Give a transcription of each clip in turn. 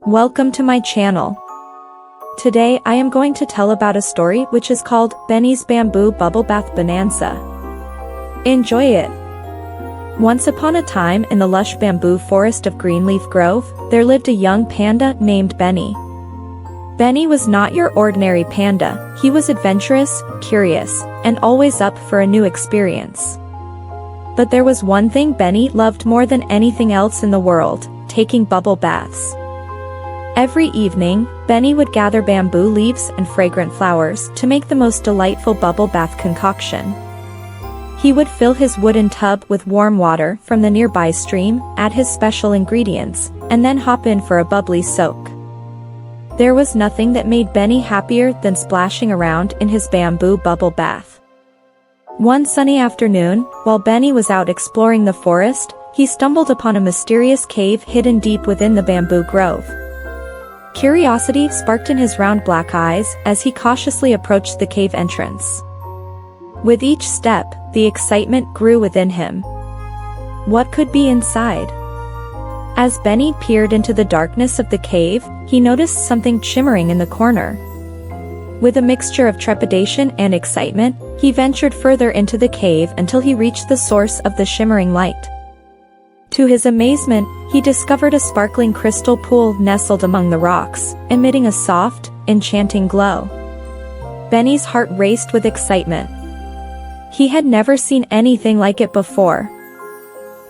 Welcome to my channel. Today I am going to tell about a story which is called Benny's Bamboo Bubble Bath Bonanza. Enjoy it! Once upon a time in the lush bamboo forest of Greenleaf Grove, there lived a young panda named Benny. Benny was not your ordinary panda, he was adventurous, curious, and always up for a new experience. But there was one thing Benny loved more than anything else in the world: taking bubble baths. Every evening, Benny would gather bamboo leaves and fragrant flowers to make the most delightful bubble bath concoction. He would fill his wooden tub with warm water from the nearby stream, add his special ingredients, and then hop in for a bubbly soak. There was nothing that made Benny happier than splashing around in his bamboo bubble bath. One sunny afternoon, while Benny was out exploring the forest, he stumbled upon a mysterious cave hidden deep within the bamboo grove. Curiosity sparked in his round black eyes as he cautiously approached the cave entrance. With each step, the excitement grew within him. What could be inside? As Benny peered into the darkness of the cave, he noticed something shimmering in the corner. With a mixture of trepidation and excitement, he ventured further into the cave until he reached the source of the shimmering light. To his amazement, he discovered a sparkling crystal pool nestled among the rocks, emitting a soft, enchanting glow. Benny's heart raced with excitement. He had never seen anything like it before.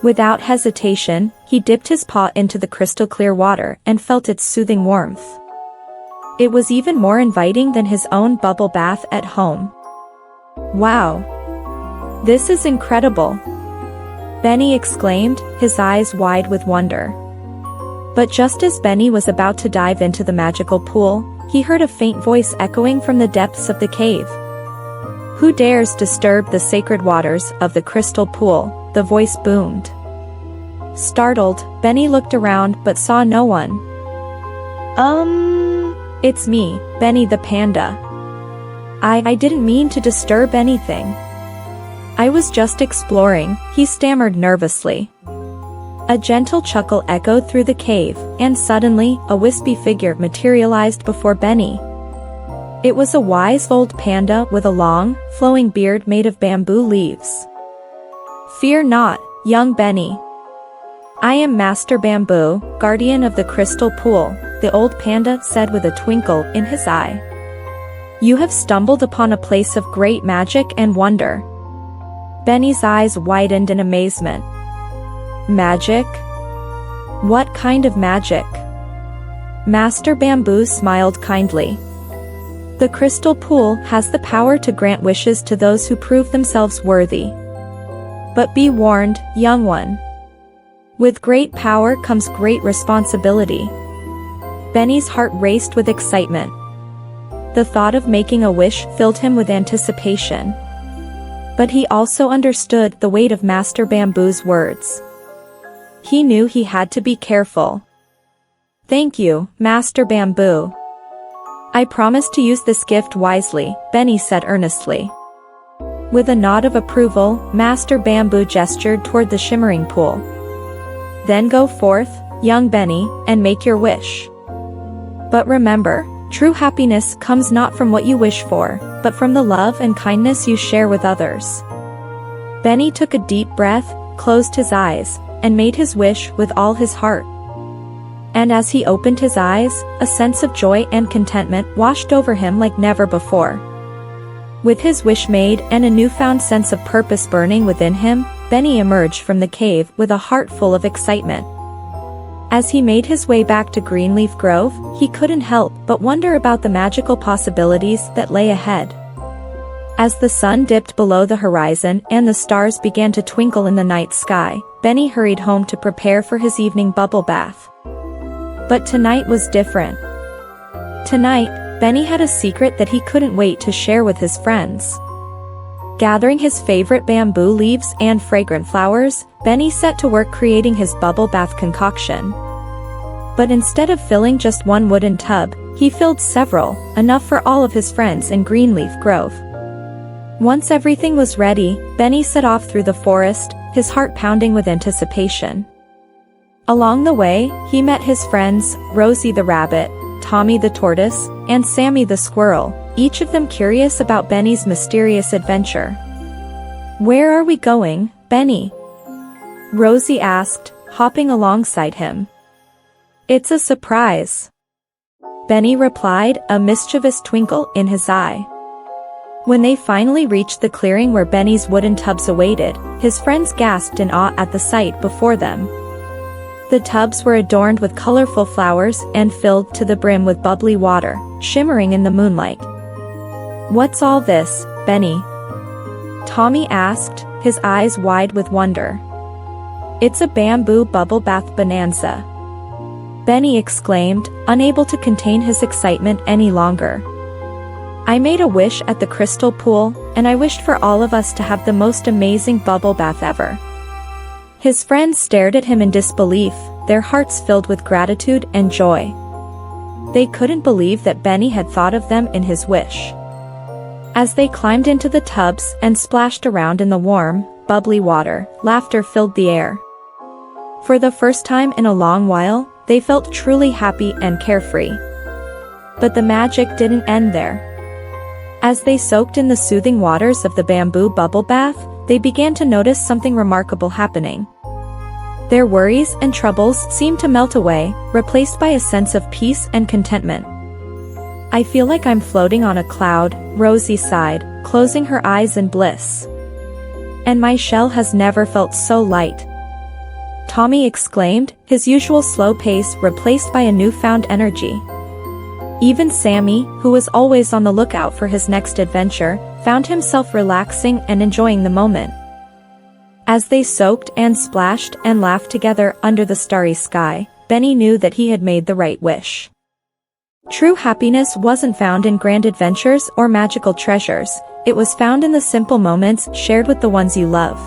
Without hesitation, he dipped his paw into the crystal-clear water and felt its soothing warmth. It was even more inviting than his own bubble bath at home. "Wow! This is incredible!" Benny exclaimed, his eyes wide with wonder. But just as Benny was about to dive into the magical pool, he heard a faint voice echoing from the depths of the cave. "Who dares disturb the sacred waters of the crystal pool?" the voice boomed. Startled, Benny looked around but saw no one. It's me, Benny the panda. I didn't mean to disturb anything. I was just exploring," he stammered nervously. A gentle chuckle echoed through the cave, and suddenly, a wispy figure materialized before Benny. It was a wise old panda with a long, flowing beard made of bamboo leaves. "Fear not, young Benny. I am Master Bamboo, guardian of the crystal pool," the old panda said with a twinkle in his eye. "You have stumbled upon a place of great magic and wonder." Benny's eyes widened in amazement. "Magic? What kind of magic?" Master Bamboo smiled kindly. "The crystal pool has the power to grant wishes to those who prove themselves worthy. But be warned, young one. With great power comes great responsibility." Benny's heart raced with excitement. The thought of making a wish filled him with anticipation. But he also understood the weight of Master Bamboo's words. He knew he had to be careful. "Thank you, Master Bamboo. I promise to use this gift wisely," Benny said earnestly. With a nod of approval, Master Bamboo gestured toward the shimmering pool. "Then go forth, young Benny, and make your wish. But remember, true happiness comes not from what you wish for, but from the love and kindness you share with others." Benny took a deep breath, closed his eyes, and made his wish with all his heart. And as he opened his eyes, a sense of joy and contentment washed over him like never before. With his wish made and a newfound sense of purpose burning within him, Benny emerged from the cave with a heart full of excitement. As he made his way back to Greenleaf Grove, he couldn't help but wonder about the magical possibilities that lay ahead. As the sun dipped below the horizon and the stars began to twinkle in the night sky, Benny hurried home to prepare for his evening bubble bath. But tonight was different. Tonight, Benny had a secret that he couldn't wait to share with his friends. Gathering his favorite bamboo leaves and fragrant flowers, Benny set to work creating his bubble bath concoction. But instead of filling just one wooden tub, he filled several, enough for all of his friends in Greenleaf Grove. Once everything was ready, Benny set off through the forest, his heart pounding with anticipation. Along the way, he met his friends, Rosie the rabbit, Tommy the tortoise, and Sammy the squirrel, each of them curious about Benny's mysterious adventure. "Where are we going, Benny?" Rosie asked, hopping alongside him. "It's a surprise," Benny replied, a mischievous twinkle in his eye. When they finally reached the clearing where Benny's wooden tubs awaited, his friends gasped in awe at the sight before them. The tubs were adorned with colorful flowers and filled to the brim with bubbly water, shimmering in the moonlight. "What's all this, Benny?" Tommy asked, his eyes wide with wonder. "It's a bamboo bubble bath bonanza," Benny exclaimed, unable to contain his excitement any longer. "I made a wish at the crystal pool, and I wished for all of us to have the most amazing bubble bath ever." His friends stared at him in disbelief, their hearts filled with gratitude and joy. They couldn't believe that Benny had thought of them in his wish. As they climbed into the tubs and splashed around in the warm, bubbly water, laughter filled the air. For the first time in a long while, they felt truly happy and carefree. But the magic didn't end there. As they soaked in the soothing waters of the bamboo bubble bath, they began to notice something remarkable happening. Their worries and troubles seemed to melt away, replaced by a sense of peace and contentment. "I feel like I'm floating on a cloud," Rosie sighed, closing her eyes in bliss. "And my shell has never felt so light," Tommy exclaimed, his usual slow pace replaced by a newfound energy. Even Sammy, who was always on the lookout for his next adventure, found himself relaxing and enjoying the moment. As they soaked and splashed and laughed together under the starry sky, Benny knew that he had made the right wish. True happiness wasn't found in grand adventures or magical treasures, it was found in the simple moments shared with the ones you love.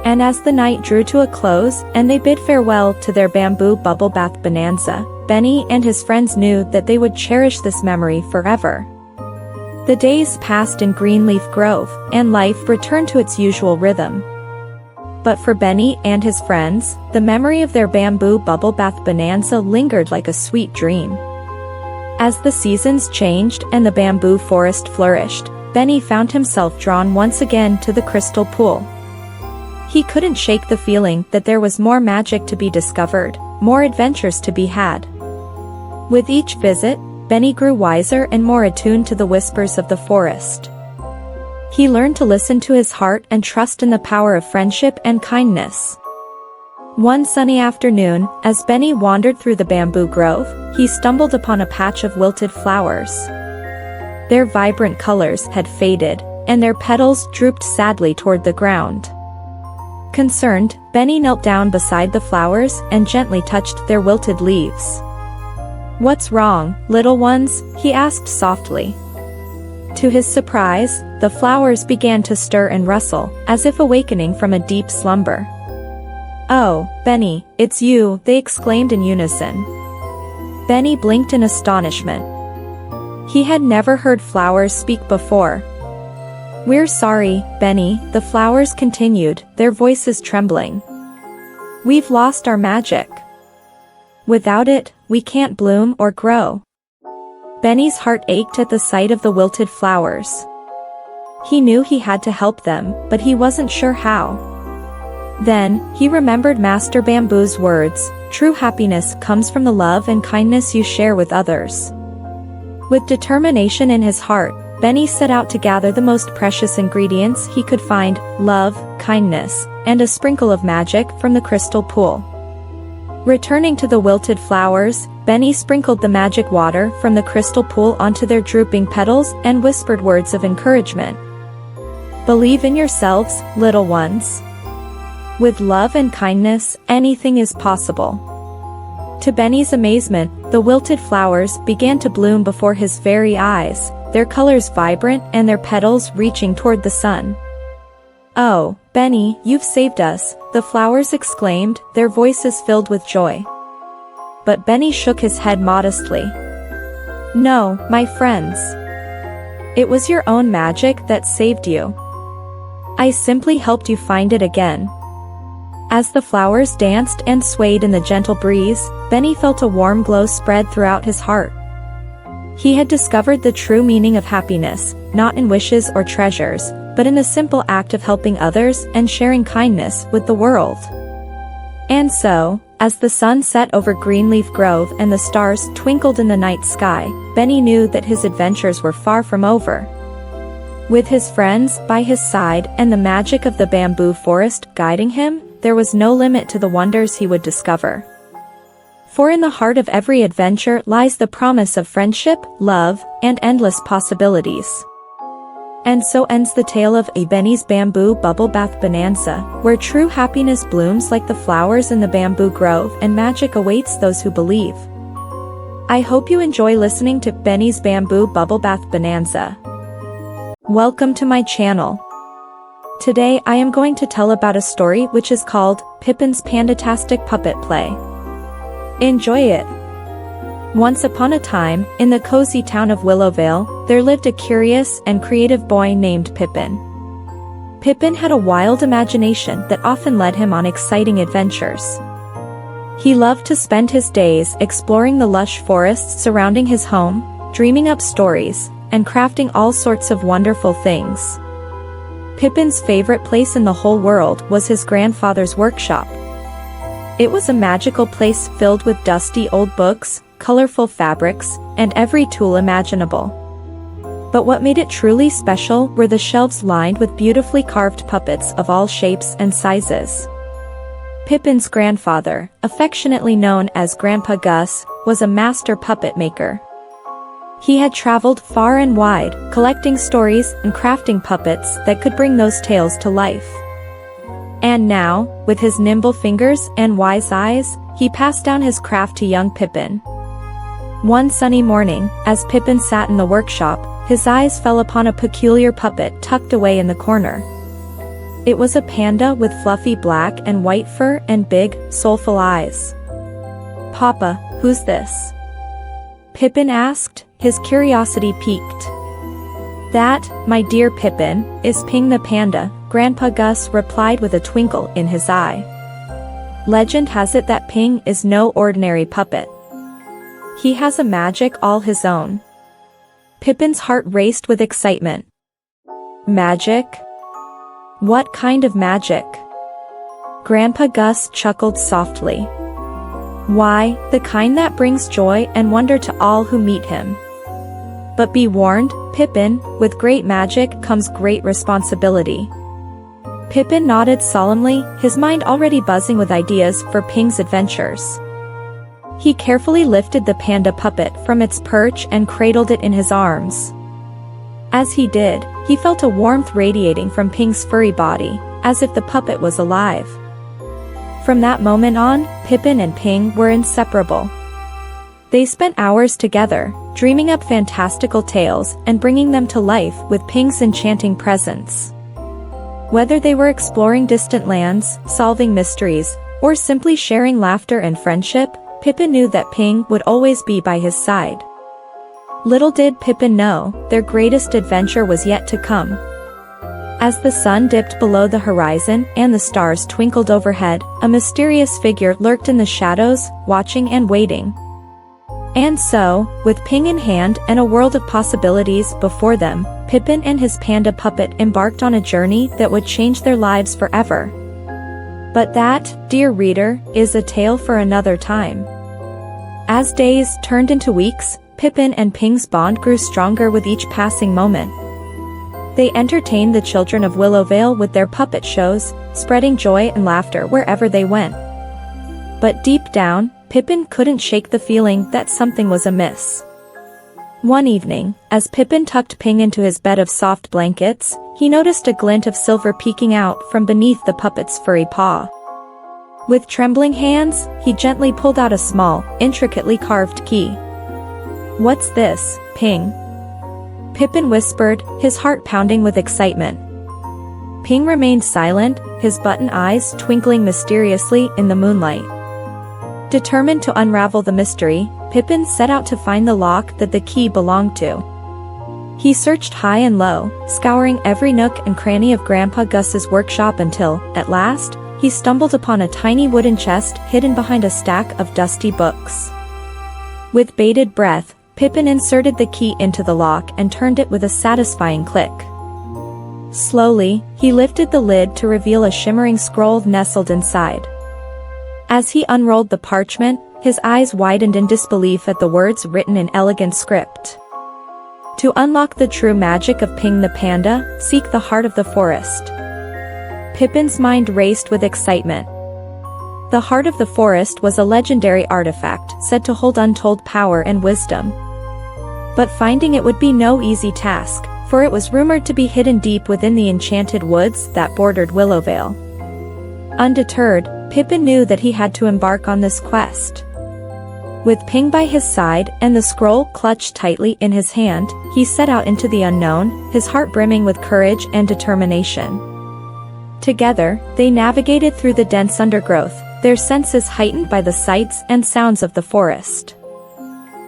And as the night drew to a close and they bid farewell to their bamboo bubble bath bonanza, Benny and his friends knew that they would cherish this memory forever. The days passed in Greenleaf Grove, and life returned to its usual rhythm. But for Benny and his friends, the memory of their bamboo bubble bath bonanza lingered like a sweet dream. As the seasons changed and the bamboo forest flourished, Benny found himself drawn once again to the crystal pool. He couldn't shake the feeling that there was more magic to be discovered, more adventures to be had. With each visit, Benny grew wiser and more attuned to the whispers of the forest. He learned to listen to his heart and trust in the power of friendship and kindness. One sunny afternoon, as Benny wandered through the bamboo grove, he stumbled upon a patch of wilted flowers. Their vibrant colors had faded, and their petals drooped sadly toward the ground. Concerned, Benny knelt down beside the flowers and gently touched their wilted leaves. "What's wrong, little ones?" he asked softly. To his surprise, the flowers began to stir and rustle, as if awakening from a deep slumber. "Oh, Benny, it's you," they exclaimed in unison. Benny blinked in astonishment. He had never heard flowers speak before. "We're sorry, Benny," the flowers continued, their voices trembling. "We've lost our magic. Without it, we can't bloom or grow." Benny's heart ached at the sight of the wilted flowers. He knew he had to help them, but he wasn't sure how. Then, he remembered Master Bamboo's words, "True happiness comes from the love and kindness you share with others." With determination in his heart, Benny set out to gather the most precious ingredients he could find: love, kindness, and a sprinkle of magic from the crystal pool. Returning to the wilted flowers, Benny sprinkled the magic water from the crystal pool onto their drooping petals and whispered words of encouragement. "Believe in yourselves, little ones. With love and kindness, anything is possible." To Benny's amazement, the wilted flowers began to bloom before his very eyes, their colors vibrant and their petals reaching toward the sun. "Oh, Benny, you've saved us," the flowers exclaimed, their voices filled with joy. But Benny shook his head modestly. "No, my friends. It was your own magic that saved you. I simply helped you find it again." As the flowers danced and swayed in the gentle breeze, Benny felt a warm glow spread throughout his heart. He had discovered the true meaning of happiness, not in wishes or treasures, but in the simple act of helping others and sharing kindness with the world. And so, as the sun set over Greenleaf Grove and the stars twinkled in the night sky, Benny knew that his adventures were far from over. With his friends by his side and the magic of the bamboo forest guiding him, there was no limit to the wonders he would discover. For in the heart of every adventure lies the promise of friendship, love, and endless possibilities. And so ends the tale of A Benny's Bamboo Bubble Bath Bonanza, where true happiness blooms like the flowers in the bamboo grove and magic awaits those who believe. I hope you enjoy listening to Benny's Bamboo Bubble Bath Bonanza. Welcome to my channel. Today I am going to tell about a story which is called Pippin's Pandatastic Puppet Play. Enjoy it! Once upon a time, in the cozy town of Willowvale, there lived a curious and creative boy named Pippin. Pippin had a wild imagination that often led him on exciting adventures. He loved to spend his days exploring the lush forests surrounding his home, dreaming up stories, and crafting all sorts of wonderful things. Pippin's favorite place in the whole world was his grandfather's workshop. It was a magical place filled with dusty old books, colorful fabrics, and every tool imaginable. But what made it truly special were the shelves lined with beautifully carved puppets of all shapes and sizes. Pippin's grandfather, affectionately known as Grandpa Gus, was a master puppet maker. He had traveled far and wide, collecting stories and crafting puppets that could bring those tales to life. And now, with his nimble fingers and wise eyes, he passed down his craft to young Pippin. One sunny morning, as Pippin sat in the workshop, his eyes fell upon a peculiar puppet tucked away in the corner. It was a panda with fluffy black and white fur and big, soulful eyes. "Papa, who's this?" Pippin asked, his curiosity piqued. "That, my dear Pippin, is Ping the panda," Grandpa Gus replied with a twinkle in his eye. Legend has it that Ping is no ordinary puppet. He has a magic all his own. Pippin's heart raced with excitement. Magic? What kind of magic? Grandpa Gus chuckled softly. Why, the kind that brings joy and wonder to all who meet him. But be warned, Pippin, with great magic comes great responsibility. Pippin nodded solemnly, his mind already buzzing with ideas for Ping's adventures. He carefully lifted the panda puppet from its perch and cradled it in his arms. As he did, he felt a warmth radiating from Ping's furry body, as if the puppet was alive. From that moment on, Pippin and Ping were inseparable. They spent hours together, dreaming up fantastical tales and bringing them to life with Ping's enchanting presence. Whether they were exploring distant lands, solving mysteries, or simply sharing laughter and friendship, Pippin knew that Ping would always be by his side. Little did Pippin know, their greatest adventure was yet to come. As the sun dipped below the horizon and the stars twinkled overhead, a mysterious figure lurked in the shadows, watching and waiting. And so, with Ping in hand and a world of possibilities before them, Pippin and his panda puppet embarked on a journey that would change their lives forever. But that, dear reader, is a tale for another time. As days turned into weeks, Pippin and Ping's bond grew stronger with each passing moment. They entertained the children of Willowvale with their puppet shows, spreading joy and laughter wherever they went. But deep down, Pippin couldn't shake the feeling that something was amiss. One evening, as Pippin tucked Ping into his bed of soft blankets, he noticed a glint of silver peeking out from beneath the puppet's furry paw. With trembling hands, he gently pulled out a small, intricately carved key. "What's this, Ping?" Pippin whispered, his heart pounding with excitement. Ping remained silent, his button eyes twinkling mysteriously in the moonlight. Determined to unravel the mystery, Pippin set out to find the lock that the key belonged to. He searched high and low, scouring every nook and cranny of Grandpa Gus's workshop until, at last, he stumbled upon a tiny wooden chest hidden behind a stack of dusty books. With bated breath, Pippin inserted the key into the lock and turned it with a satisfying click. Slowly, he lifted the lid to reveal a shimmering scroll nestled inside. As he unrolled the parchment, his eyes widened in disbelief at the words written in elegant script. To unlock the true magic of Ping the Panda, seek the heart of the forest. Pippin's mind raced with excitement. The heart of the forest was a legendary artifact said to hold untold power and wisdom. But finding it would be no easy task, for it was rumored to be hidden deep within the enchanted woods that bordered Willowvale. Undeterred, Pippin knew that he had to embark on this quest. With Ping by his side and the scroll clutched tightly in his hand, he set out into the unknown, his heart brimming with courage and determination. Together, they navigated through the dense undergrowth, their senses heightened by the sights and sounds of the forest.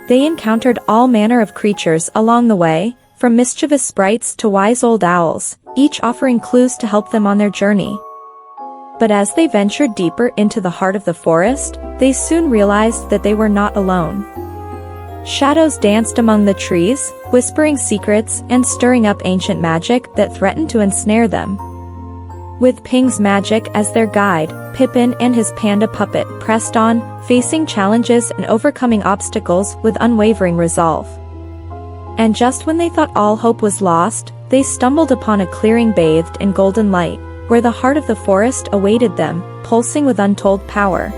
They encountered all manner of creatures along the way, from mischievous sprites to wise old owls, each offering clues to help them on their journey. But as they ventured deeper into the heart of the forest, they soon realized that they were not alone. Shadows danced among the trees, whispering secrets and stirring up ancient magic that threatened to ensnare them. With Ping's magic as their guide, Pippin and his panda puppet pressed on, facing challenges and overcoming obstacles with unwavering resolve. And just when they thought all hope was lost, they stumbled upon a clearing bathed in golden light, where the heart of the forest awaited them, pulsing with untold power.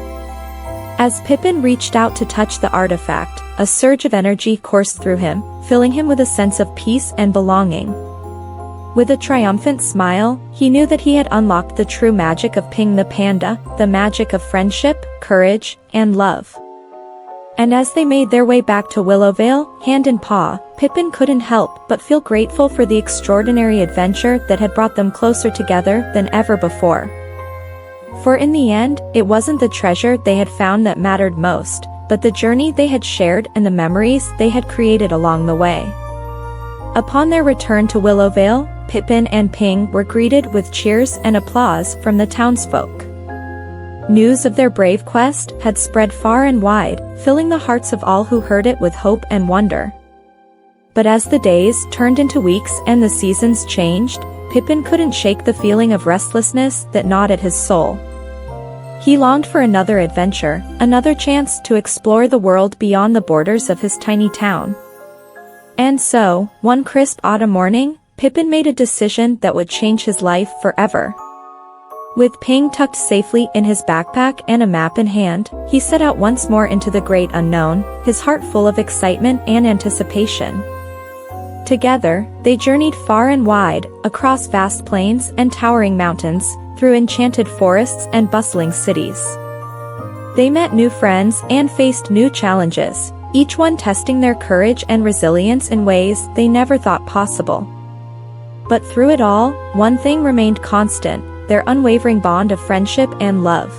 As Pippin reached out to touch the artifact, a surge of energy coursed through him, filling him with a sense of peace and belonging. With a triumphant smile, he knew that he had unlocked the true magic of Ping the Panda, the magic of friendship, courage, and love. And as they made their way back to Willowvale, hand in paw, Pippin couldn't help but feel grateful for the extraordinary adventure that had brought them closer together than ever before. For in the end, it wasn't the treasure they had found that mattered most, but the journey they had shared and the memories they had created along the way. Upon their return to Willowvale, Pippin and Ping were greeted with cheers and applause from the townsfolk. News of their brave quest had spread far and wide, filling the hearts of all who heard it with hope and wonder. But as the days turned into weeks and the seasons changed, Pippin couldn't shake the feeling of restlessness that gnawed at his soul. He longed for another adventure, another chance to explore the world beyond the borders of his tiny town. And so, one crisp autumn morning, Pippin made a decision that would change his life forever. With Ping tucked safely in his backpack and a map in hand, he set out once more into the great unknown, his heart full of excitement and anticipation. Together, they journeyed far and wide, across vast plains and towering mountains, through enchanted forests and bustling cities. They met new friends and faced new challenges, each one testing their courage and resilience in ways they never thought possible. But through it all, one thing remained constant, their unwavering bond of friendship and love.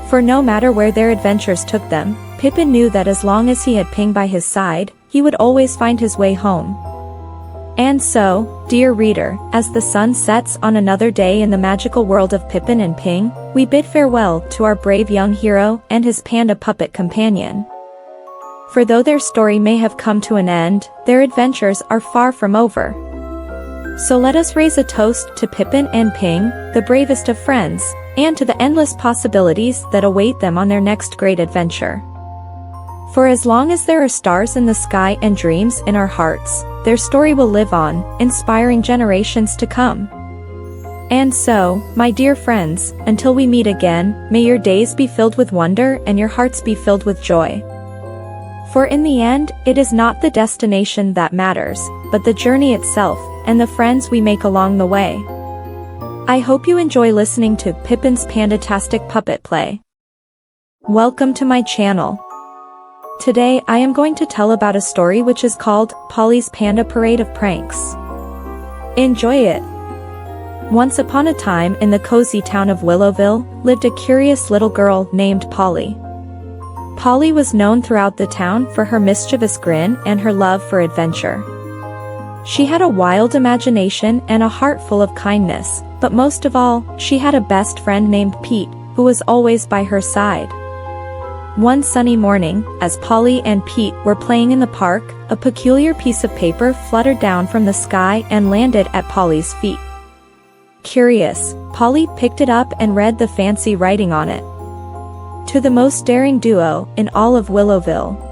For no matter where their adventures took them, Pippin knew that as long as he had Ping by his side, he would always find his way home. And so, dear reader, as the sun sets on another day in the magical world of Pippin and Ping, we bid farewell to our brave young hero and his panda puppet companion. For though their story may have come to an end, their adventures are far from over. So let us raise a toast to Pippin and Ping, the bravest of friends, and to the endless possibilities that await them on their next great adventure. For as long as there are stars in the sky and dreams in our hearts, their story will live on, inspiring generations to come. And so, my dear friends, until we meet again, may your days be filled with wonder and your hearts be filled with joy. For in the end, it is not the destination that matters, but the journey itself, and the friends we make along the way. I hope you enjoy listening to Pippin's Pandatastic Puppet Play. Welcome to my channel. Today I am going to tell about a story which is called Polly's Panda Parade of Pranks. Enjoy it! Once upon a time in the cozy town of Willowville, lived a curious little girl named Polly. Polly was known throughout the town for her mischievous grin and her love for adventure. She had a wild imagination and a heart full of kindness, but most of all, she had a best friend named Pete, who was always by her side. One sunny morning, as Polly and Pete were playing in the park, a peculiar piece of paper fluttered down from the sky and landed at Polly's feet. Curious, Polly picked it up and read the fancy writing on it. To the most daring duo in all of Willowville.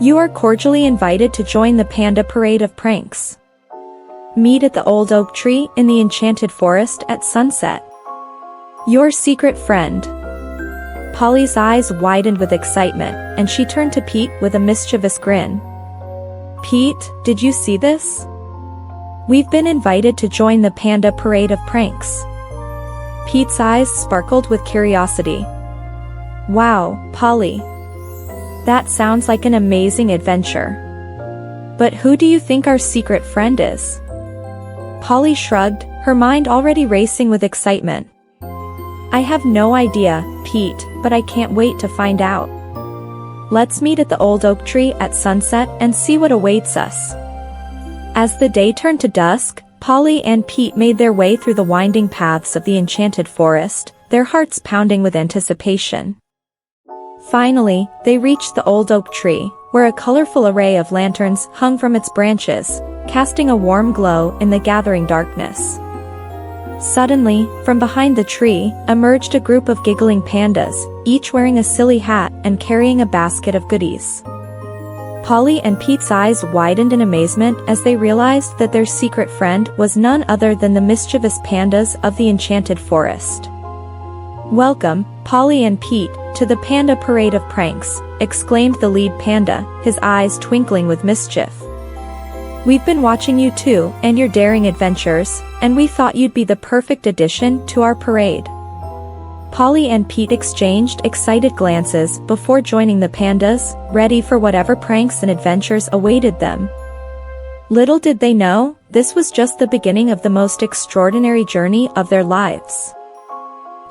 You are cordially invited to join the Panda Parade of Pranks. Meet at the old oak tree in the enchanted forest at sunset. Your secret friend. Polly's eyes widened with excitement, and she turned to Pete with a mischievous grin. Pete, did you see this? We've been invited to join the Panda Parade of Pranks. Pete's eyes sparkled with curiosity. Wow, Polly. That sounds like an amazing adventure. But who do you think our secret friend is? Polly shrugged, her mind already racing with excitement. I have no idea, Pete, but I can't wait to find out. Let's meet at the old oak tree at sunset and see what awaits us. As the day turned to dusk, Polly and Pete made their way through the winding paths of the enchanted forest, their hearts pounding with anticipation. Finally, they reached the old oak tree, where a colorful array of lanterns hung from its branches, casting a warm glow in the gathering darkness. Suddenly, from behind the tree, emerged a group of giggling pandas, each wearing a silly hat and carrying a basket of goodies. Polly and Pete's eyes widened in amazement as they realized that their secret friend was none other than the mischievous pandas of the enchanted forest. Welcome, Polly and Pete, to the Panda Parade of Pranks, exclaimed the lead panda, his eyes twinkling with mischief. We've been watching you too, and your daring adventures, and we thought you'd be the perfect addition to our parade. Polly and Pete exchanged excited glances before joining the pandas, ready for whatever pranks and adventures awaited them. Little did they know, this was just the beginning of the most extraordinary journey of their lives.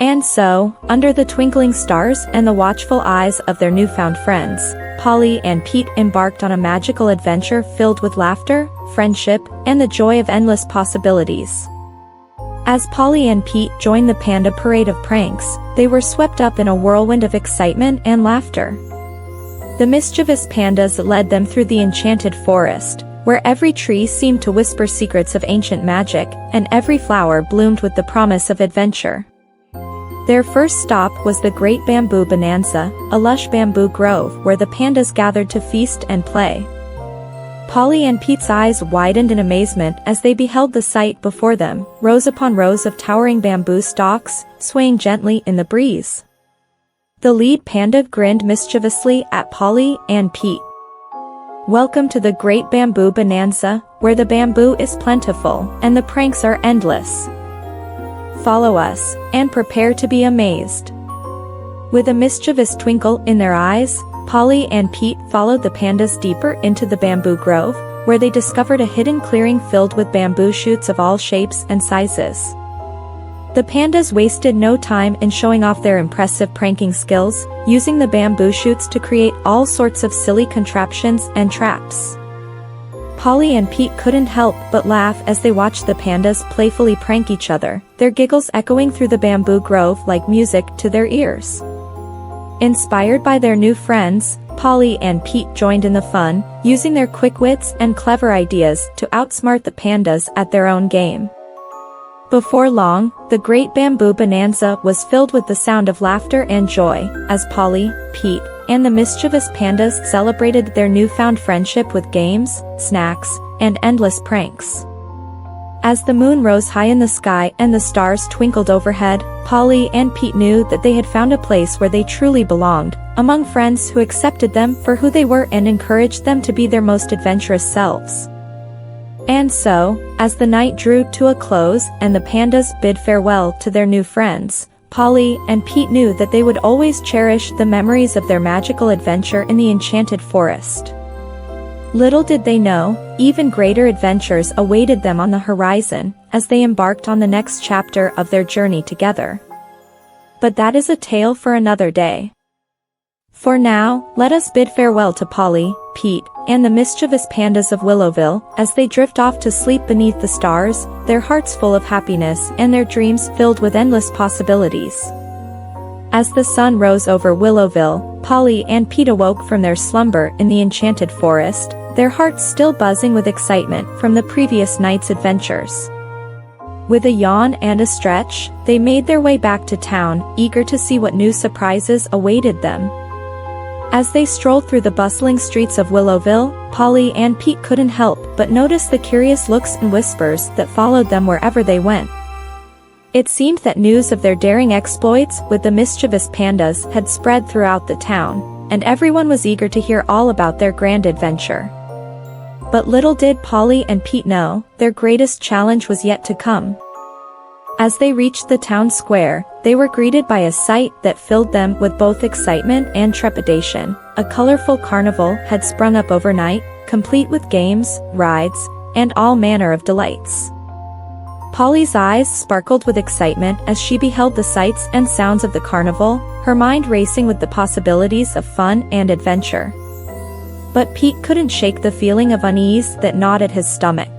And so, under the twinkling stars and the watchful eyes of their newfound friends, Polly and Pete embarked on a magical adventure filled with laughter, friendship, and the joy of endless possibilities. As Polly and Pete joined the Panda Parade of Pranks, they were swept up in a whirlwind of excitement and laughter. The mischievous pandas led them through the enchanted forest, where every tree seemed to whisper secrets of ancient magic, and every flower bloomed with the promise of adventure. Their first stop was the Great Bamboo Bonanza, a lush bamboo grove where the pandas gathered to feast and play. Polly and Pete's eyes widened in amazement as they beheld the sight before them, rows upon rows of towering bamboo stalks, swaying gently in the breeze. The lead panda grinned mischievously at Polly and Pete. Welcome to the Great Bamboo Bonanza, where the bamboo is plentiful and the pranks are endless. Follow us, and prepare to be amazed. With a mischievous twinkle in their eyes, Polly and Pete followed the pandas deeper into the bamboo grove, where they discovered a hidden clearing filled with bamboo shoots of all shapes and sizes. The pandas wasted no time in showing off their impressive pranking skills, using the bamboo shoots to create all sorts of silly contraptions and traps. Polly and Pete couldn't help but laugh as they watched the pandas playfully prank each other, their giggles echoing through the bamboo grove like music to their ears. Inspired by their new friends, Polly and Pete joined in the fun, using their quick wits and clever ideas to outsmart the pandas at their own game. Before long, the Great Bamboo Bonanza was filled with the sound of laughter and joy, as Polly, Pete, and the mischievous pandas celebrated their newfound friendship with games, snacks, and endless pranks. As the moon rose high in the sky and the stars twinkled overhead, Polly and Pete knew that they had found a place where they truly belonged, among friends who accepted them for who they were and encouraged them to be their most adventurous selves. And so, as the night drew to a close and the pandas bid farewell to their new friends, Polly and Pete knew that they would always cherish the memories of their magical adventure in the enchanted forest. Little did they know, even greater adventures awaited them on the horizon, as they embarked on the next chapter of their journey together. But that is a tale for another day. For now, let us bid farewell to Polly, Pete, and the mischievous pandas of Willowville as they drift off to sleep beneath the stars, their hearts full of happiness and their dreams filled with endless possibilities. As the sun rose over Willowville, Polly and Pete awoke from their slumber in the enchanted forest, their hearts still buzzing with excitement from the previous night's adventures. With a yawn and a stretch, they made their way back to town, eager to see what new surprises awaited them. As they strolled through the bustling streets of Willowville, Polly and Pete couldn't help but notice the curious looks and whispers that followed them wherever they went. It seemed that news of their daring exploits with the mischievous pandas had spread throughout the town, and everyone was eager to hear all about their grand adventure. But little did Polly and Pete know, their greatest challenge was yet to come. As they reached the town square, they were greeted by a sight that filled them with both excitement and trepidation. A colorful carnival had sprung up overnight, complete with games, rides, and all manner of delights. Polly's eyes sparkled with excitement as she beheld the sights and sounds of the carnival, her mind racing with the possibilities of fun and adventure. But Pete couldn't shake the feeling of unease that gnawed at his stomach.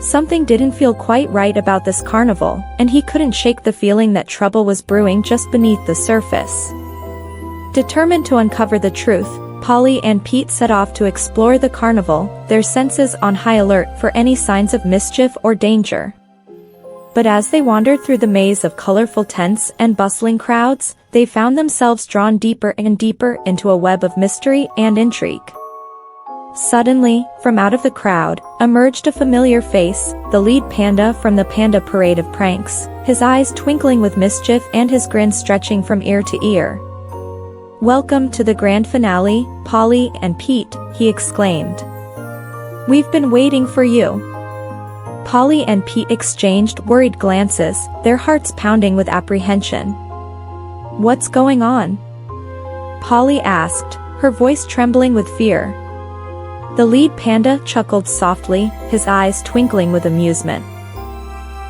Something didn't feel quite right about this carnival, and he couldn't shake the feeling that trouble was brewing just beneath the surface. Determined to uncover the truth, Polly and Pete set off to explore the carnival, their senses on high alert for any signs of mischief or danger. But as they wandered through the maze of colorful tents and bustling crowds, they found themselves drawn deeper and deeper into a web of mystery and intrigue. Suddenly, from out of the crowd, emerged a familiar face, the lead panda from the Panda Parade of Pranks, his eyes twinkling with mischief and his grin stretching from ear to ear. "Welcome to the grand finale, Polly and Pete," he exclaimed. "We've been waiting for you." Polly and Pete exchanged worried glances, their hearts pounding with apprehension. "What's going on?" Polly asked, her voice trembling with fear. The lead panda chuckled softly, his eyes twinkling with amusement.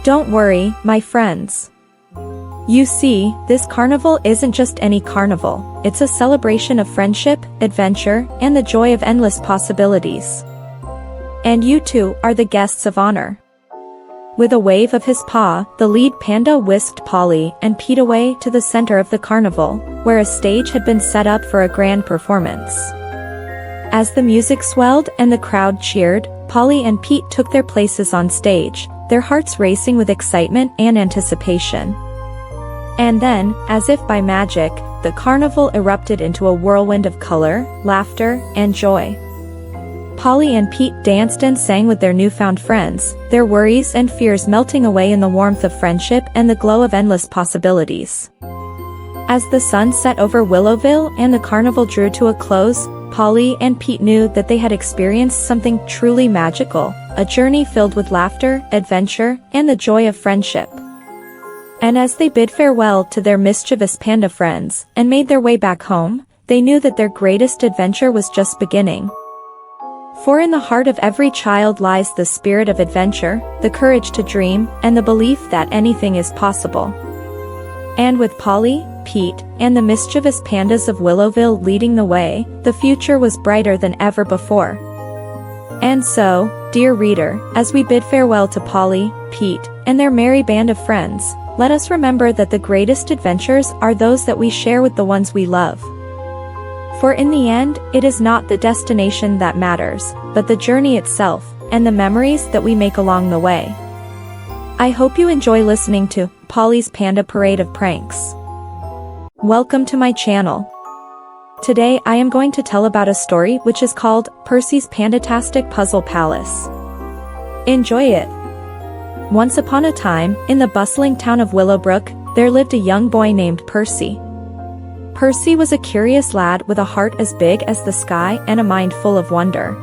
"Don't worry, my friends. You see, this carnival isn't just any carnival, it's a celebration of friendship, adventure, and the joy of endless possibilities. And you two are the guests of honor." With a wave of his paw, the lead panda whisked Polly and Pete away to the center of the carnival, where a stage had been set up for a grand performance. As the music swelled and the crowd cheered, Polly and Pete took their places on stage, their hearts racing with excitement and anticipation. And then, as if by magic, the carnival erupted into a whirlwind of color, laughter, and joy. Polly and Pete danced and sang with their newfound friends, their worries and fears melting away in the warmth of friendship and the glow of endless possibilities. As the sun set over Willowville and the carnival drew to a close, Polly and Pete knew that they had experienced something truly magical, a journey filled with laughter, adventure, and the joy of friendship. And as they bid farewell to their mischievous panda friends and made their way back home, they knew that their greatest adventure was just beginning. For in the heart of every child lies the spirit of adventure, the courage to dream, and the belief that anything is possible. And with Polly, Pete, and the mischievous pandas of Willowville leading the way, the future was brighter than ever before. And so, dear reader, as we bid farewell to Polly, Pete, and their merry band of friends, let us remember that the greatest adventures are those that we share with the ones we love. For in the end, it is not the destination that matters, but the journey itself, and the memories that we make along the way. I hope you enjoy listening to Polly's Panda Parade of Pranks. Welcome to my channel. Today I am going to tell about a story which is called Percy's Pandatastic Puzzle Palace. Enjoy it! Once upon a time, in the bustling town of Willowbrook, there lived a young boy named Percy. Percy was a curious lad with a heart as big as the sky and a mind full of wonder.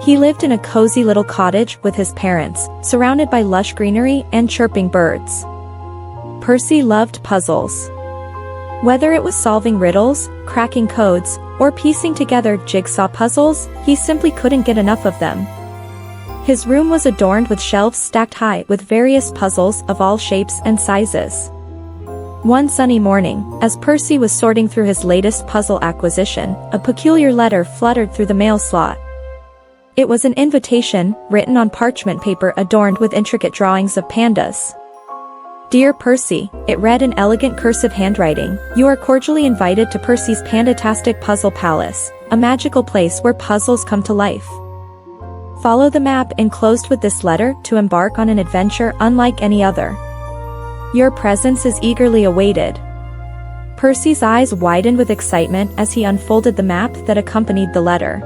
He lived in a cozy little cottage with his parents, surrounded by lush greenery and chirping birds. Percy loved puzzles. Whether it was solving riddles, cracking codes, or piecing together jigsaw puzzles, he simply couldn't get enough of them. His room was adorned with shelves stacked high with various puzzles of all shapes and sizes. One sunny morning, as Percy was sorting through his latest puzzle acquisition, a peculiar letter fluttered through the mail slot. It was an invitation, written on parchment paper adorned with intricate drawings of pandas. "Dear Percy," it read in elegant cursive handwriting, "you are cordially invited to Percy's Pandatastic Puzzle Palace, a magical place where puzzles come to life. Follow the map enclosed with this letter to embark on an adventure unlike any other. Your presence is eagerly awaited." Percy's eyes widened with excitement as he unfolded the map that accompanied the letter.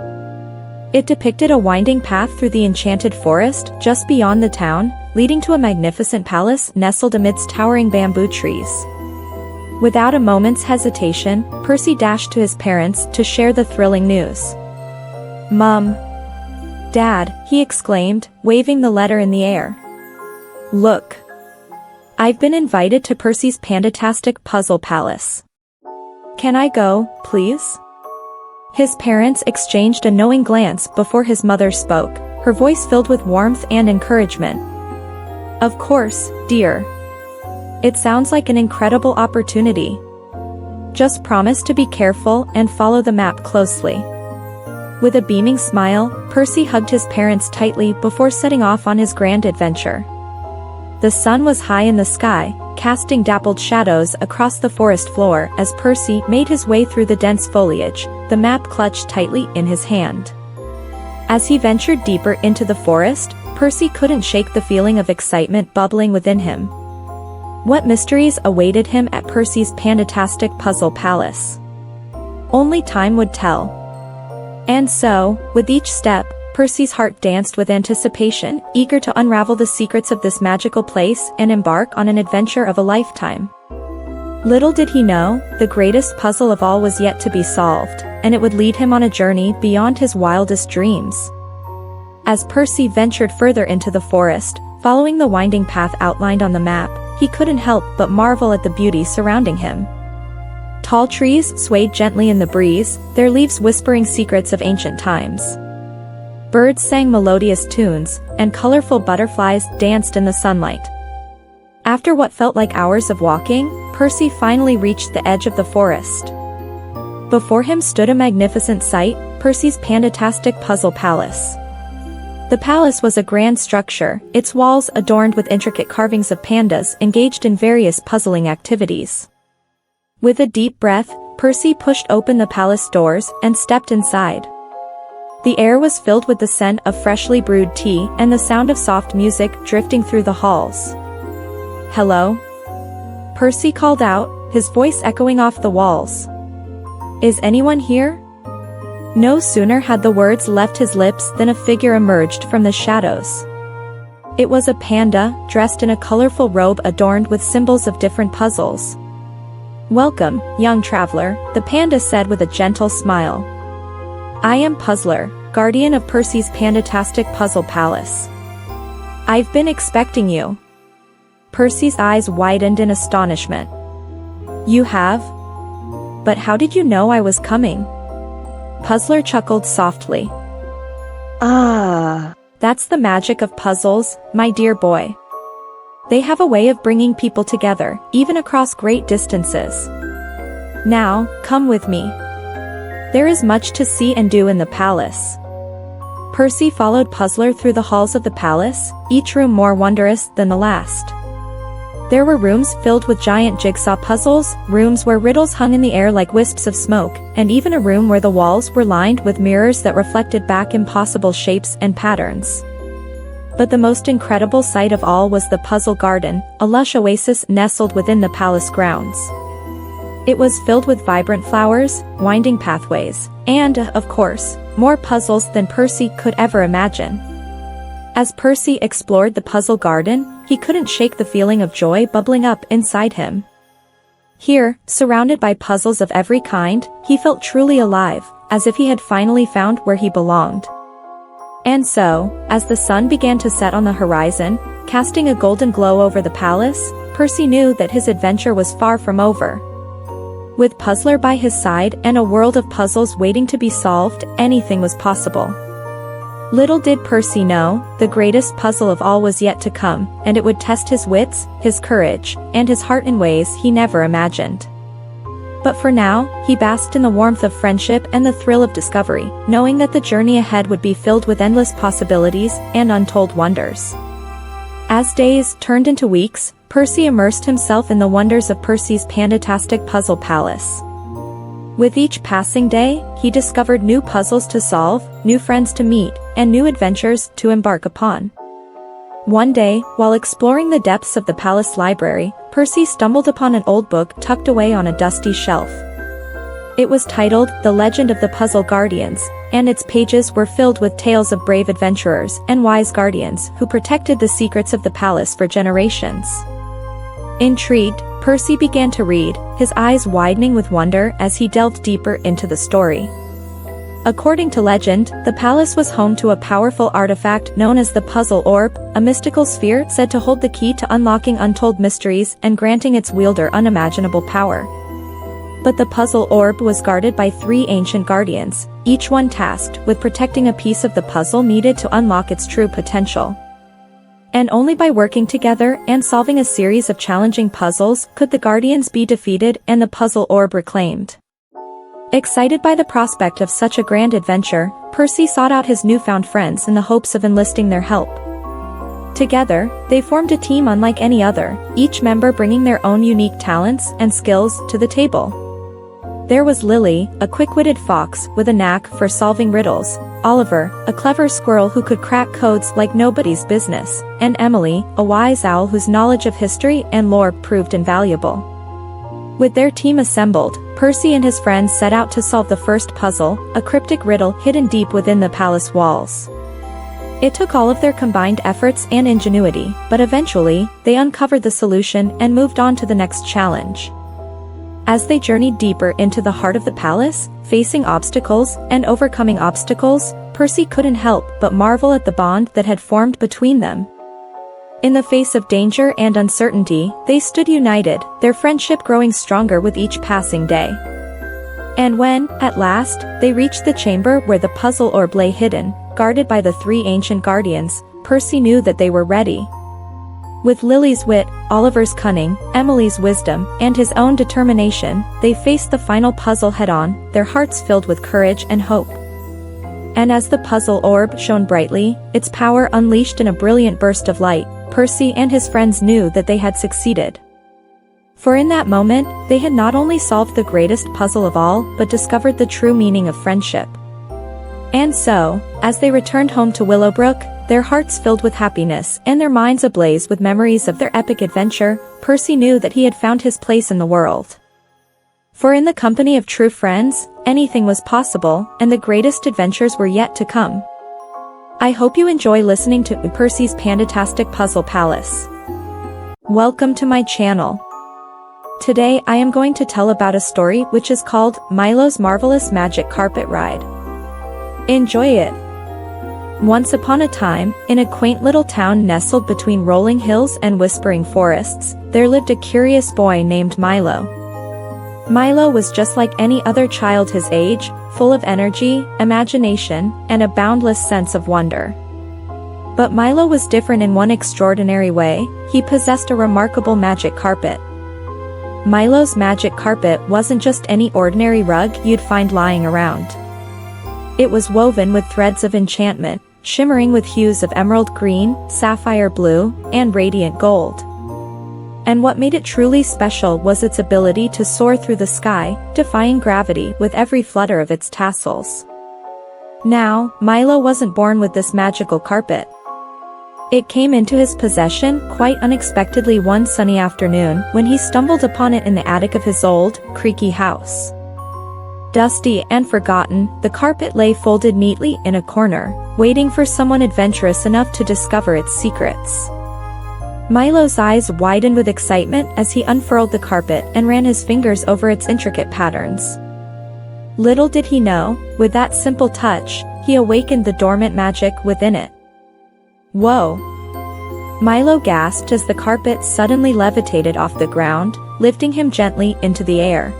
It depicted a winding path through the enchanted forest just beyond the town, leading to a magnificent palace nestled amidst towering bamboo trees. Without a moment's hesitation, Percy dashed to his parents to share the thrilling news. "Mum! Dad," he exclaimed, waving the letter in the air. "Look! I've been invited to Percy's Pandatastic Puzzle Palace. Can I go, please?" His parents exchanged a knowing glance before his mother spoke, her voice filled with warmth and encouragement. "Of course, dear. It sounds like an incredible opportunity. Just promise to be careful and follow the map closely." With a beaming smile, Percy hugged his parents tightly before setting off on his grand adventure. The sun was high in the sky, casting dappled shadows across the forest floor as Percy made his way through the dense foliage, the map clutched tightly in his hand. As he ventured deeper into the forest, Percy couldn't shake the feeling of excitement bubbling within him. What mysteries awaited him at Percy's Pandatastic Puzzle Palace? Only time would tell. And so, with each step, Percy's heart danced with anticipation, eager to unravel the secrets of this magical place and embark on an adventure of a lifetime. Little did he know, the greatest puzzle of all was yet to be solved, and it would lead him on a journey beyond his wildest dreams. As Percy ventured further into the forest, following the winding path outlined on the map, he couldn't help but marvel at the beauty surrounding him. Tall trees swayed gently in the breeze, their leaves whispering secrets of ancient times. Birds sang melodious tunes, and colorful butterflies danced in the sunlight. After what felt like hours of walking, Percy finally reached the edge of the forest. Before him stood a magnificent sight, Percy's Pandatastic Puzzle Palace. The palace was a grand structure, its walls adorned with intricate carvings of pandas engaged in various puzzling activities. With a deep breath, Percy pushed open the palace doors and stepped inside. The air was filled with the scent of freshly brewed tea and the sound of soft music drifting through the halls. "Hello?" Percy called out, his voice echoing off the walls. "Is anyone here?" No sooner had the words left his lips than a figure emerged from the shadows. It was a panda, dressed in a colorful robe adorned with symbols of different puzzles. "Welcome, young traveler," the panda said with a gentle smile. "I am Puzzler, guardian of Percy's Pandatastic Puzzle Palace. I've been expecting you." Percy's eyes widened in astonishment. "You have? But how did you know I was coming?" Puzzler chuckled softly. "Ah, that's the magic of puzzles, my dear boy. They have a way of bringing people together, even across great distances. Now, come with me. There is much to see and do in the palace." Percy followed Puzzler through the halls of the palace, each room more wondrous than the last. There were rooms filled with giant jigsaw puzzles, rooms where riddles hung in the air like wisps of smoke, and even a room where the walls were lined with mirrors that reflected back impossible shapes and patterns. But the most incredible sight of all was the puzzle garden, a lush oasis nestled within the palace grounds. It was filled with vibrant flowers, winding pathways, and, of course, more puzzles than Percy could ever imagine. As Percy explored the puzzle garden, he couldn't shake the feeling of joy bubbling up inside him. Here, surrounded by puzzles of every kind, he felt truly alive, as if he had finally found where he belonged. And so, as the sun began to set on the horizon, casting a golden glow over the palace, Percy knew that his adventure was far from over. With Puzzler by his side and a world of puzzles waiting to be solved, anything was possible. Little did Percy know, the greatest puzzle of all was yet to come, and it would test his wits, his courage, and his heart in ways he never imagined. But for now, he basked in the warmth of friendship and the thrill of discovery, knowing that the journey ahead would be filled with endless possibilities and untold wonders. As days turned into weeks, Percy immersed himself in the wonders of Percy's Pandatastic Puzzle Palace. With each passing day, he discovered new puzzles to solve, new friends to meet, and new adventures to embark upon. One day, while exploring the depths of the palace library, Percy stumbled upon an old book tucked away on a dusty shelf. It was titled The Legend of the Puzzle Guardians, and its pages were filled with tales of brave adventurers and wise guardians who protected the secrets of the palace for generations. Intrigued, Percy began to read, his eyes widening with wonder as he delved deeper into the story. According to legend, the palace was home to a powerful artifact known as the Puzzle Orb, a mystical sphere said to hold the key to unlocking untold mysteries and granting its wielder unimaginable power. But the Puzzle Orb was guarded by 3 ancient guardians, each one tasked with protecting a piece of the puzzle needed to unlock its true potential. And only by working together and solving a series of challenging puzzles could the guardians be defeated and the Puzzle Orb reclaimed. Excited by the prospect of such a grand adventure, Percy sought out his newfound friends in the hopes of enlisting their help. Together, they formed a team unlike any other, each member bringing their own unique talents and skills to the table. There was Lily, a quick-witted fox with a knack for solving riddles, Oliver, a clever squirrel who could crack codes like nobody's business, and Emily, a wise owl whose knowledge of history and lore proved invaluable. With their team assembled, Percy and his friends set out to solve the first puzzle, a cryptic riddle hidden deep within the palace walls. It took all of their combined efforts and ingenuity, but eventually, they uncovered the solution and moved on to the next challenge. As they journeyed deeper into the heart of the palace, facing obstacles and overcoming obstacles, Percy couldn't help but marvel at the bond that had formed between them. In the face of danger and uncertainty, they stood united, their friendship growing stronger with each passing day. And when, at last, they reached the chamber where the puzzle orb lay hidden, guarded by the 3 ancient guardians, Percy knew that they were ready. With Lily's wit, Oliver's cunning, Emily's wisdom, and his own determination, they faced the final puzzle head-on, their hearts filled with courage and hope. And as the puzzle orb shone brightly, its power unleashed in a brilliant burst of light, Percy and his friends knew that they had succeeded. For in that moment, they had not only solved the greatest puzzle of all, but discovered the true meaning of friendship. And so, as they returned home to Willowbrook, their hearts filled with happiness and their minds ablaze with memories of their epic adventure, Percy knew that he had found his place in the world. For in the company of true friends, anything was possible, and the greatest adventures were yet to come. I hope you enjoy listening to Percy's Pandatastic Puzzle Palace. Welcome to my channel. Today I am going to tell about a story which is called Milo's Marvelous Magic Carpet Ride. Enjoy it. Once upon a time, in a quaint little town nestled between rolling hills and whispering forests, there lived a curious boy named Milo. Milo was just like any other child his age, full of energy, imagination, and a boundless sense of wonder. But Milo was different in one extraordinary way: he possessed a remarkable magic carpet. Milo's magic carpet wasn't just any ordinary rug you'd find lying around. It was woven with threads of enchantment, shimmering with hues of emerald green, sapphire blue, and radiant gold. And what made it truly special was its ability to soar through the sky, defying gravity with every flutter of its tassels. Now, Milo wasn't born with this magical carpet. It came into his possession quite unexpectedly one sunny afternoon when he stumbled upon it in the attic of his old, creaky house. Dusty and forgotten, the carpet lay folded neatly in a corner, waiting for someone adventurous enough to discover its secrets. Milo's eyes widened with excitement as he unfurled the carpet and ran his fingers over its intricate patterns. Little did he know, with that simple touch, he awakened the dormant magic within it. Whoa! Milo gasped as the carpet suddenly levitated off the ground, lifting him gently into the air.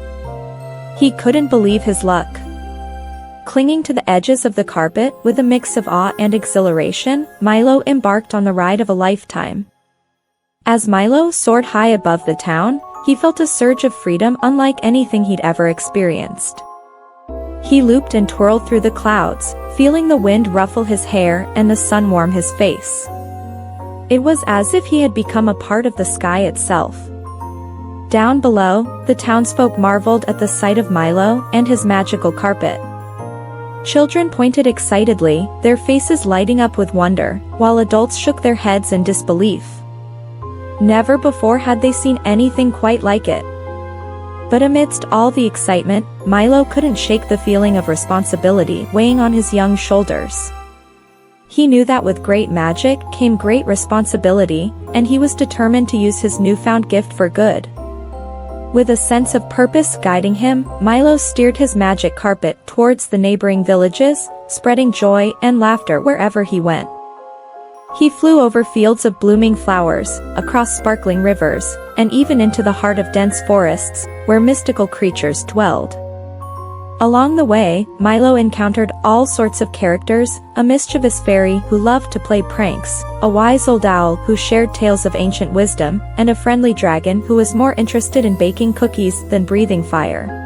He couldn't believe his luck. Clinging to the edges of the carpet with a mix of awe and exhilaration, Milo embarked on the ride of a lifetime. As Milo soared high above the town, he felt a surge of freedom unlike anything he'd ever experienced. He looped and twirled through the clouds, feeling the wind ruffle his hair and the sun warm his face. It was as if he had become a part of the sky itself. Down below, the townsfolk marveled at the sight of Milo and his magical carpet. Children pointed excitedly, their faces lighting up with wonder, while adults shook their heads in disbelief. Never before had they seen anything quite like it. But amidst all the excitement, Milo couldn't shake the feeling of responsibility weighing on his young shoulders. He knew that with great magic came great responsibility, and he was determined to use his newfound gift for good. With a sense of purpose guiding him, Milo steered his magic carpet towards the neighboring villages, spreading joy and laughter wherever he went. He flew over fields of blooming flowers, across sparkling rivers, and even into the heart of dense forests, where mystical creatures dwelled. Along the way, Milo encountered all sorts of characters, a mischievous fairy who loved to play pranks, a wise old owl who shared tales of ancient wisdom, and a friendly dragon who was more interested in baking cookies than breathing fire.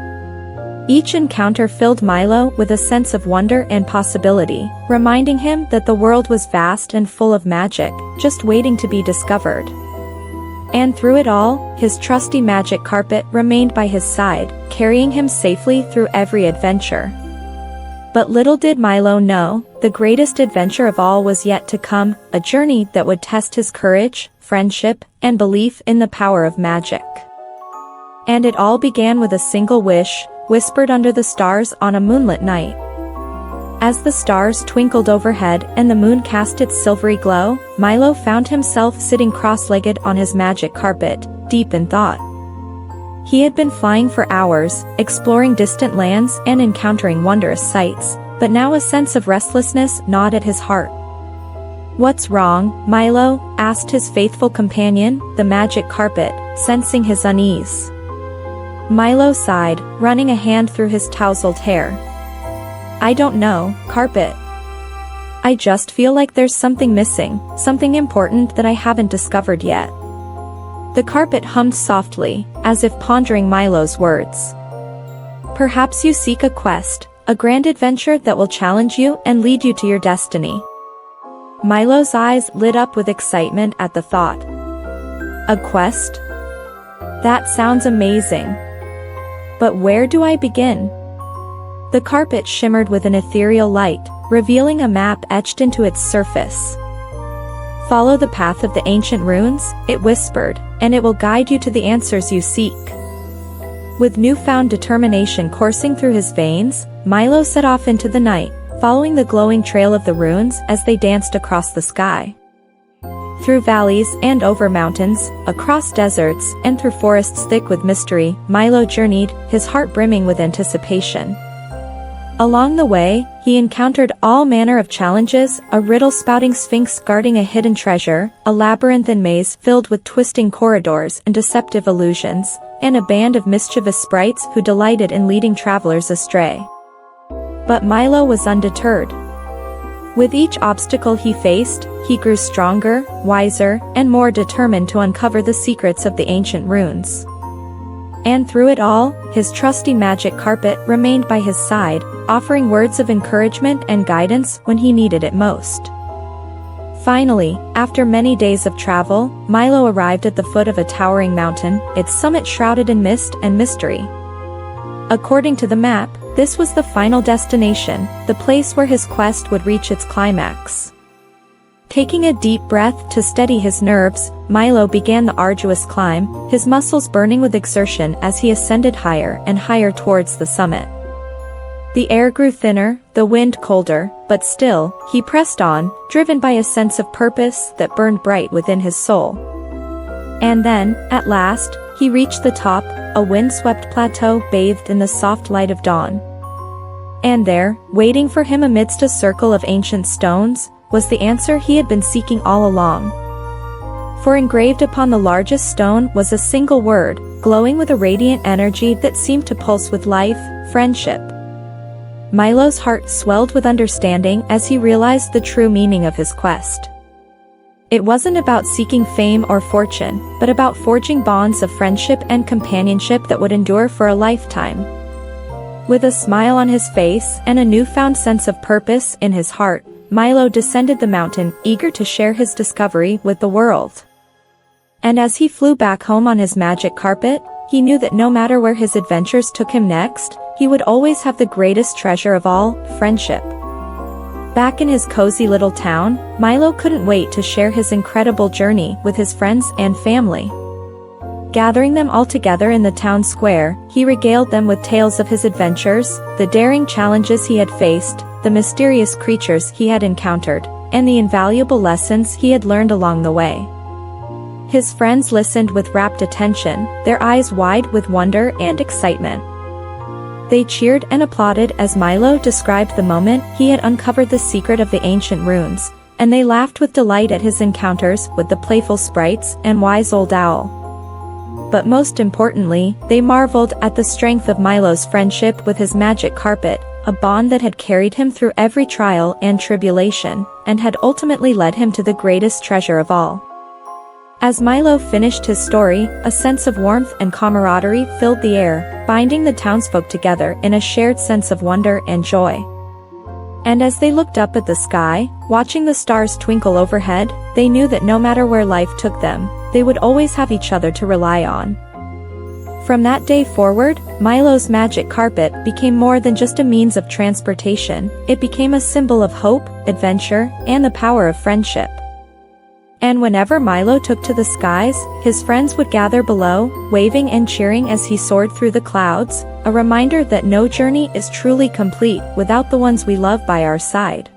Each encounter filled Milo with a sense of wonder and possibility, reminding him that the world was vast and full of magic, just waiting to be discovered. And through it all, his trusty magic carpet remained by his side, carrying him safely through every adventure. But little did Milo know, the greatest adventure of all was yet to come, a journey that would test his courage, friendship, and belief in the power of magic. And it all began with a single wish, whispered under the stars on a moonlit night. As the stars twinkled overhead and the moon cast its silvery glow, Milo found himself sitting cross-legged on his magic carpet, deep in thought. He had been flying for hours, exploring distant lands and encountering wondrous sights, but now a sense of restlessness gnawed at his heart. "What's wrong, Milo?" asked his faithful companion, the magic carpet, sensing his unease. Milo sighed, running a hand through his tousled hair. "I don't know, carpet. I just feel like there's something missing, something important that I haven't discovered yet." The carpet hummed softly, as if pondering Milo's words. "Perhaps you seek a quest, a grand adventure that will challenge you and lead you to your destiny." Milo's eyes lit up with excitement at the thought. "A quest? That sounds amazing. But where do I begin?" The carpet shimmered with an ethereal light, revealing a map etched into its surface. "Follow the path of the ancient runes," it whispered, "and it will guide you to the answers you seek." With newfound determination coursing through his veins, Milo set off into the night, following the glowing trail of the runes as they danced across the sky. Through valleys and over mountains, across deserts, and through forests thick with mystery, Milo journeyed, his heart brimming with anticipation. Along the way, he encountered all manner of challenges, a riddle-spouting sphinx guarding a hidden treasure, a labyrinthine maze filled with twisting corridors and deceptive illusions, and a band of mischievous sprites who delighted in leading travelers astray. But Milo was undeterred. With each obstacle he faced, he grew stronger, wiser, and more determined to uncover the secrets of the ancient runes. And through it all, his trusty magic carpet remained by his side, offering words of encouragement and guidance when he needed it most. Finally, after many days of travel, Milo arrived at the foot of a towering mountain, its summit shrouded in mist and mystery. According to the map, this was the final destination, the place where his quest would reach its climax. Taking a deep breath to steady his nerves, Milo began the arduous climb, his muscles burning with exertion as he ascended higher and higher towards the summit. The air grew thinner, the wind colder, but still, he pressed on, driven by a sense of purpose that burned bright within his soul. And then, at last, he reached the top, a wind-swept plateau bathed in the soft light of dawn. And there, waiting for him amidst a circle of ancient stones, was the answer he had been seeking all along. For engraved upon the largest stone was a single word, glowing with a radiant energy that seemed to pulse with life: friendship. Milo's heart swelled with understanding as he realized the true meaning of his quest. It wasn't about seeking fame or fortune, but about forging bonds of friendship and companionship that would endure for a lifetime. With a smile on his face and a newfound sense of purpose in his heart, Milo descended the mountain, eager to share his discovery with the world. And as he flew back home on his magic carpet, he knew that no matter where his adventures took him next, he would always have the greatest treasure of all, friendship. Back in his cozy little town, Milo couldn't wait to share his incredible journey with his friends and family. Gathering them all together in the town square, he regaled them with tales of his adventures, the daring challenges he had faced, the mysterious creatures he had encountered, and the invaluable lessons he had learned along the way. His friends listened with rapt attention, their eyes wide with wonder and excitement. They cheered and applauded as Milo described the moment he had uncovered the secret of the ancient runes, and they laughed with delight at his encounters with the playful sprites and wise old owl. But most importantly, they marveled at the strength of Milo's friendship with his magic carpet, a bond that had carried him through every trial and tribulation, and had ultimately led him to the greatest treasure of all. As Milo finished his story, a sense of warmth and camaraderie filled the air, binding the townsfolk together in a shared sense of wonder and joy. And as they looked up at the sky, watching the stars twinkle overhead, they knew that no matter where life took them, they would always have each other to rely on. From that day forward, Milo's magic carpet became more than just a means of transportation. It became a symbol of hope, adventure, and the power of friendship. And whenever Milo took to the skies, his friends would gather below, waving and cheering as he soared through the clouds, a reminder that no journey is truly complete without the ones we love by our side.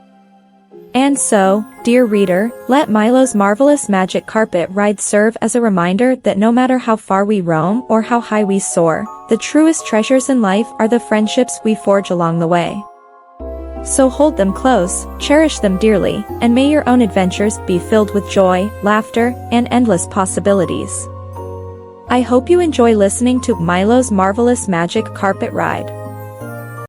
And so, dear reader, let Milo's marvelous magic carpet ride serve as a reminder that no matter how far we roam or how high we soar, the truest treasures in life are the friendships we forge along the way. So hold them close, cherish them dearly, and may your own adventures be filled with joy, laughter, and endless possibilities. I hope you enjoy listening to Milo's marvelous magic carpet ride.